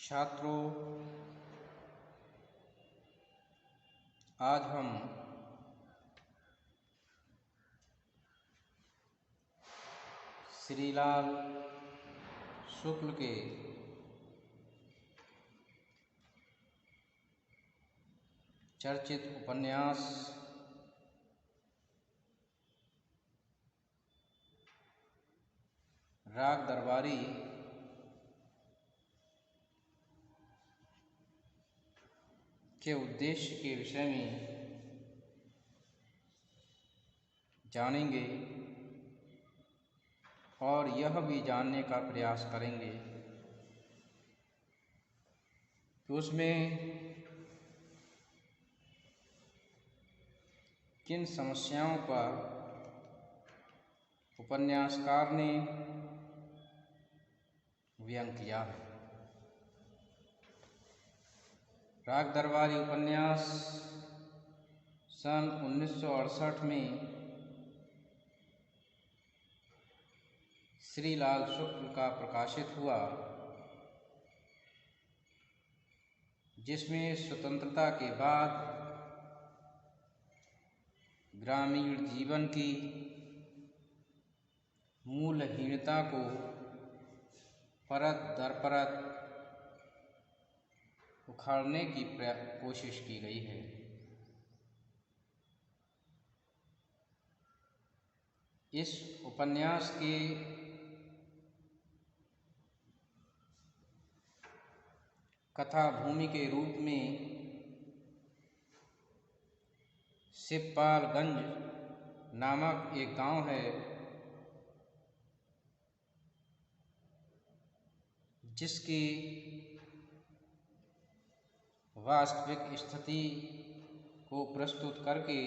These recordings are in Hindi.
छात्रों, आज हम श्रीलाल शुक्ल के चर्चित उपन्यास राग दरबारी के उद्देश्य के विषय में जानेंगे और यह भी जानने का प्रयास करेंगे कि उसमें किन समस्याओं पर उपन्यासकार ने व्यंग किया है। राग दरबारी उपन्यास सन 1968 में श्रीलाल शुक्ल का प्रकाशित हुआ, जिसमें स्वतंत्रता के बाद ग्रामीण जीवन की मूलहीनता को परत दर परत उखाड़ने की कोशिश की गई है। इस उपन्यास के कथा भूमि के रूप में शिवपालगंज नामक एक गांव है, जिसकी वास्तविक स्थिति को प्रस्तुत करके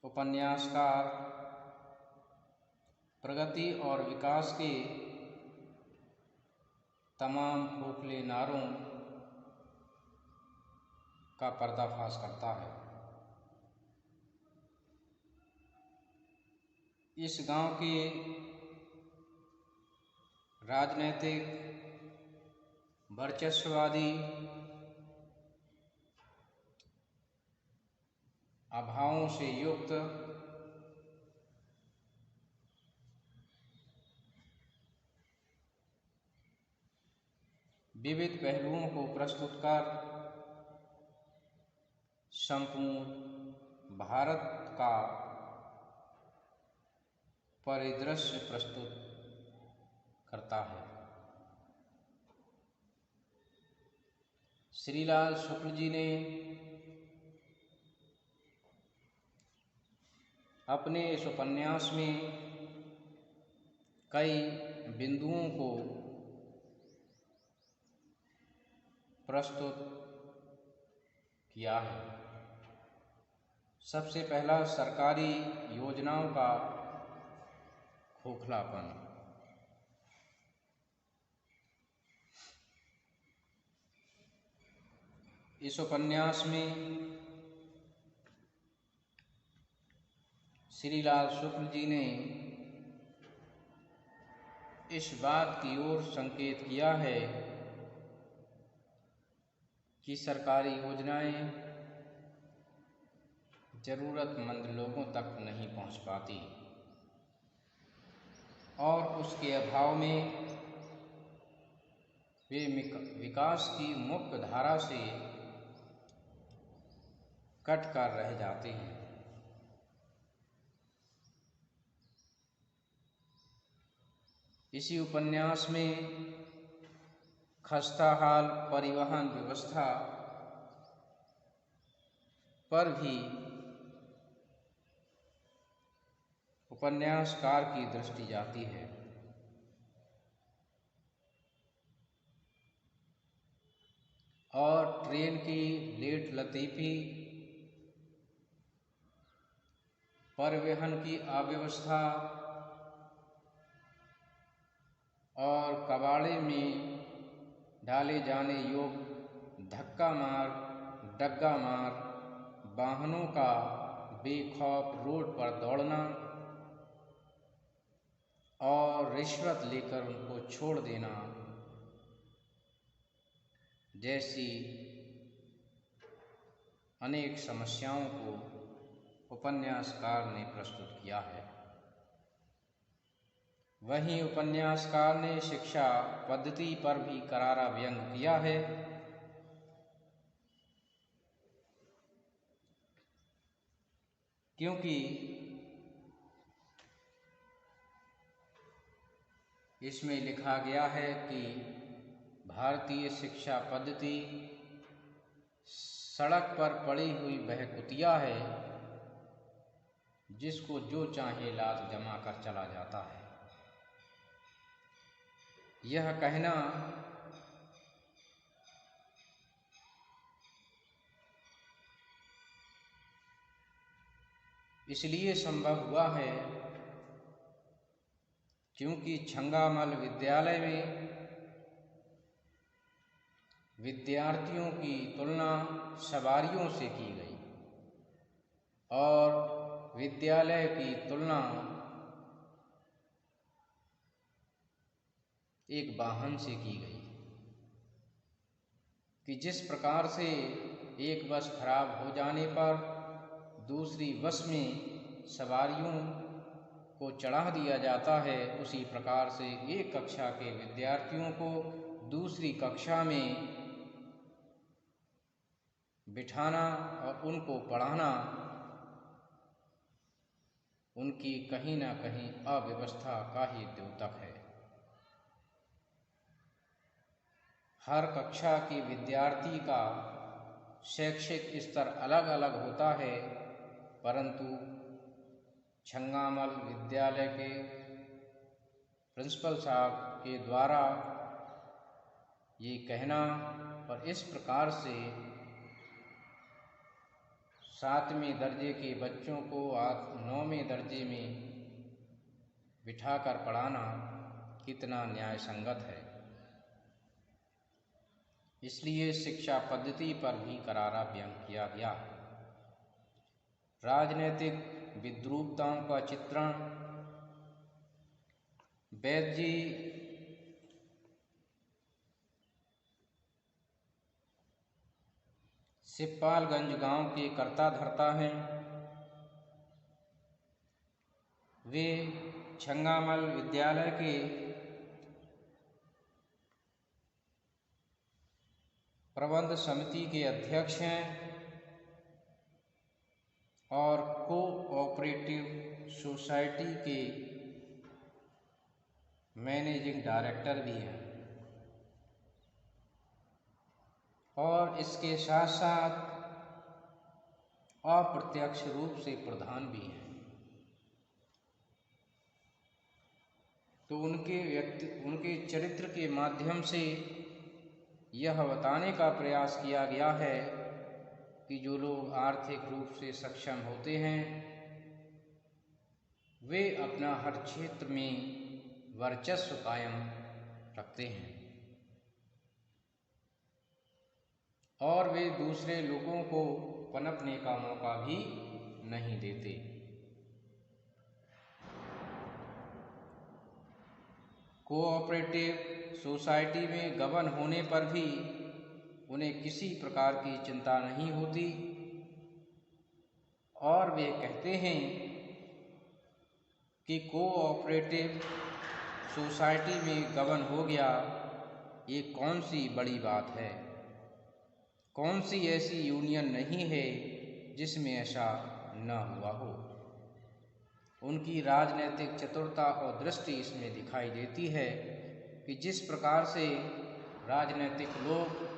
उपन्यासकार प्रगति और विकास के तमाम खोखले नारों का पर्दाफाश करता है। इस गांव के राजनैतिक वर्चस्ववादी अभावों से युक्त विविध पहलुओं को प्रस्तुत कर संपूर्ण भारत का परिदृश्य प्रस्तुत करता है। श्रीलाल शुक्ल जी ने अपने इस उपन्यास में कई बिंदुओं को प्रस्तुत किया है। सबसे पहला, सरकारी योजनाओं का खोखलापन। इस उपन्यास में श्रीलाल शुक्ल जी ने इस बात की ओर संकेत किया है कि सरकारी योजनाएं ज़रूरतमंद लोगों तक नहीं पहुंच पाती और उसके अभाव में वे विकास की मुख्य धारा से कट कर रह जाते हैं। इसी उपन्यास में खस्ताहाल परिवहन व्यवस्था पर भी उपन्यासकार की दृष्टि जाती है। और ट्रेन की लेट लतीफ़ी, परिवहन की अव्यवस्था और कबाड़े में डाले जाने योग्य धक्का मार डग्गा मार वाहनों का बेखौफ रोड पर दौड़ना और रिश्वत लेकर उनको छोड़ देना जैसी अनेक समस्याओं को उपन्यासकार ने प्रस्तुत किया है। वहीं उपन्यासकार ने शिक्षा पद्धति पर भी करारा व्यंग किया है। क्योंकि इसमें लिखा गया है कि भारतीय शिक्षा पद्धति सड़क पर पड़ी हुई वह कुतिया है जिसको जो चाहे लात जमा कर चला जाता है। यह कहना इसलिए संभव हुआ है क्योंकि छंगामल विद्यालय में विद्यार्थियों की तुलना सवारियों से की गई और विद्यालय की तुलना एक वाहन से की गई कि जिस प्रकार से एक बस खराब हो जाने पर दूसरी बस में सवारियों को चढ़ा दिया जाता है, उसी प्रकार से एक कक्षा के विद्यार्थियों को दूसरी कक्षा में बिठाना और उनको पढ़ाना उनकी कहीं ना कहीं अव्यवस्था का ही द्योतक है। हर कक्षा के विद्यार्थी का शैक्षिक स्तर अलग अलग होता है, परंतु छंगामल विद्यालय के प्रिंसिपल साहब के द्वारा ये कहना और इस प्रकार से 7वें दर्जे के बच्चों को 9वें दर्जे में बिठाकर पढ़ाना कितना न्याय संगत है। इसलिए शिक्षा पद्धति पर भी करारा व्यंग किया गया। राजनीतिक विद्रूपताओं का चित्रण वैद्य जी सिपालगंज गांव के कर्ता धर्ता हैं। वे छंगामल विद्यालय के प्रबंध समिति के अध्यक्ष हैं और कोऑपरेटिव सोसाइटी के मैनेजिंग डायरेक्टर भी हैं और इसके साथ साथ अप्रत्यक्ष रूप से प्रधान भी हैं। तो उनके चरित्र के माध्यम से यह बताने का प्रयास किया गया है कि जो लोग आर्थिक रूप से सक्षम होते हैं वे अपना हर क्षेत्र में वर्चस्व कायम रखते हैं और वे दूसरे लोगों को पनपने का मौका भी नहीं देते। कोऑपरेटिव सोसाइटी में गबन होने पर भी उन्हें किसी प्रकार की चिंता नहीं होती और वे कहते हैं कि कोऑपरेटिव सोसाइटी में गबन हो गया, ये कौन सी बड़ी बात है। कौन सी ऐसी यूनियन नहीं है जिसमें ऐसा न हुआ हो। उनकी राजनीतिक चतुरता और दृष्टि इसमें दिखाई देती है कि जिस प्रकार से राजनीतिक लोग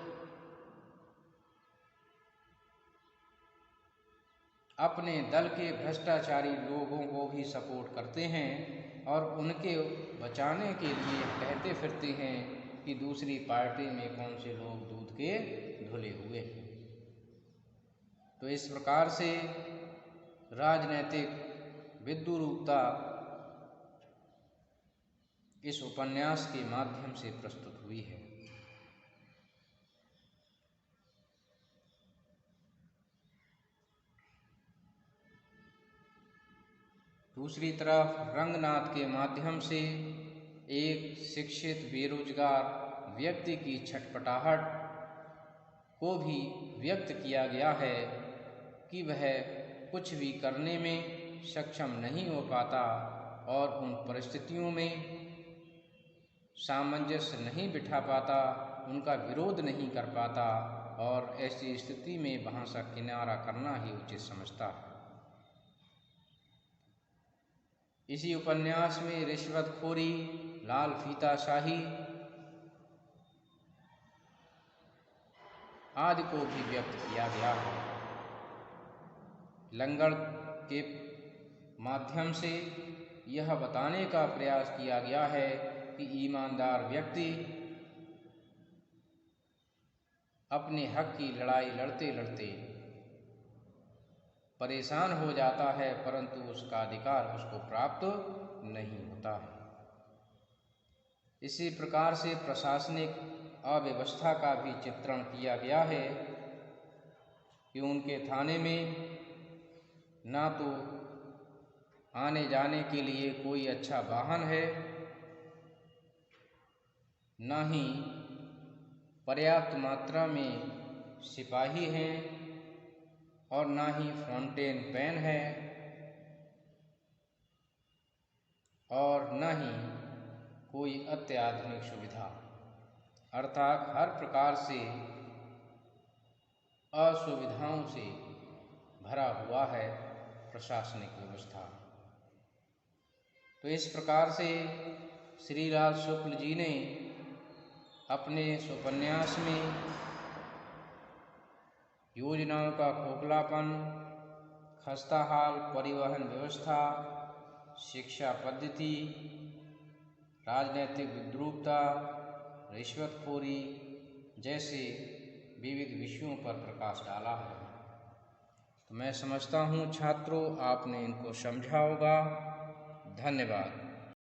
अपने दल के भ्रष्टाचारी लोगों को भी सपोर्ट करते हैं और उनके बचाने के लिए कहते फिरते हैं कि दूसरी पार्टी में कौन से लोग दूध के धुले हुए हैं। तो इस प्रकार से राजनीतिक विद्रूपता इस उपन्यास के माध्यम से प्रस्तुत हुई है। दूसरी तरफ रंगनाथ के माध्यम से एक शिक्षित बेरोजगार व्यक्ति की छटपटाहट को भी व्यक्त किया गया है कि वह कुछ भी करने में सक्षम नहीं हो पाता और उन परिस्थितियों में सामंजस्य नहीं बिठा पाता, उनका विरोध नहीं कर पाता और ऐसी स्थिति में वहाँ से किनारा करना ही उचित समझता है। इसी उपन्यास में रिश्वतखोरी, लाल फीताशाही आदि को भी व्यक्त किया गया है। लंगड़ के माध्यम से यह बताने का प्रयास किया गया है कि ईमानदार व्यक्ति अपने हक की लड़ाई लड़ते लड़ते परेशान हो जाता है, परंतु उसका अधिकार उसको प्राप्त नहीं होता है। इसी प्रकार से प्रशासनिक अव्यवस्था का भी चित्रण किया गया है कि उनके थाने में ना तो आने जाने के लिए कोई अच्छा वाहन है, ना ही पर्याप्त मात्रा में सिपाही हैं और ना ही फाउंटेन पेन है और न ही कोई अत्याधुनिक सुविधा, अर्थात हर प्रकार से असुविधाओं से भरा हुआ है प्रशासनिक व्यवस्था। तो इस प्रकार से श्रीलाल शुक्ल जी ने अपने इस उपन्यास में योजनाओं का खोखलापन, खस्ताहाल परिवहन व्यवस्था, शिक्षा पद्धति, राजनैतिक विद्रूपता, रिश्वतखोरी जैसे विविध विषयों पर प्रकाश डाला है। तो मैं समझता हूँ छात्रों आपने इनको समझा होगा। धन्यवाद।